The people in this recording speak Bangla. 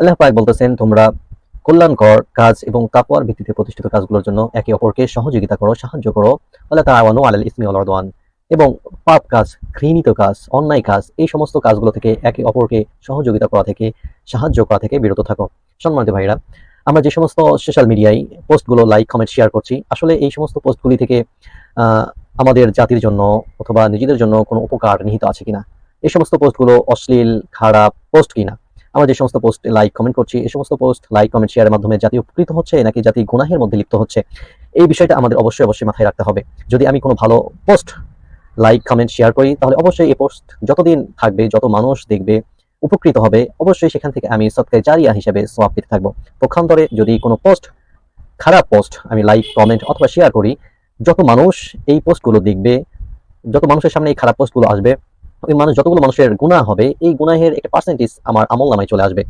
আল্লাহ পাক বলতেছেন, তোমরা কল্যাণকর কাজ এবং তাকওয়ার ভিত্তিতে প্রতিষ্ঠিত কাজগুলোর জন্য একে অপরকে সহযোগিতা করো, সাহায্য করো। ওয়ালা তাআওয়ানু আলাল ইসমি ওয়াল উদওয়ান। এবং পাপ কাজ, ঘৃণিত কাজ, অন্যায় কাজ, এই সমস্ত কাজগুলো থেকে একে অপরকে সহযোগিতা করা থেকে, সাহায্য করা থেকে বিরত থাকো। সম্মানিত ভাইরা, আমরা যে সমস্ত সোশ্যাল মিডিয়ায় পোস্টগুলো লাইক, কমেন্ট, শেয়ার করছি, আসলে এই সমস্ত পোস্টগুলি থেকে আহ, আমাদের জাতির জন্য অথবা নিজেদের জন্য কোনো উপকার নিহিত আছে কিনা, এই সমস্ত পোস্টগুলো অশ্লীল, খারাপ পোস্ট কিনা, আমরা যে সমস্ত পোস্ট লাইক, কমেন্ট করছি, এই সমস্ত পোস্ট লাইক, কমেন্ট, শেয়ারের মাধ্যমে জাতি উপকৃত হচ্ছে নাকি জাতি গুনাহের মধ্যে লিপ্ত হচ্ছে, এই বিষয়টা আমাদের অবশ্যই অবশ্যই মাথায় রাখতে হবে। যদি আমি কোনো ভালো পোস্ট লাইক, কমেন্ট, শেয়ার করি, তাহলে অবশ্যই এই পোস্ট যতদিন থাকবে, যত মানুষ দেখবে, উপকৃত হবে, অবশ্যই সেখান থেকে আমি সদকায়ে জারিয়া হিসেবে সওয়াব পেতে থাকবো। পক্ষান্তরে যদি কোনো পোস্ট, খারাপ পোস্ট আমি লাইক, কমেন্ট অথবা শেয়ার করি, যত মানুষ এই পোস্টগুলো দেখবে, যত মানুষের সামনে এই খারাপ পোস্টগুলো আসবে, ওই মানুষ, যতগুলো মানুষের গুনাহ হবে, এই গুনাহের একটা পার্সেন্টেজ আমার আমল নামায় চলে আসবে।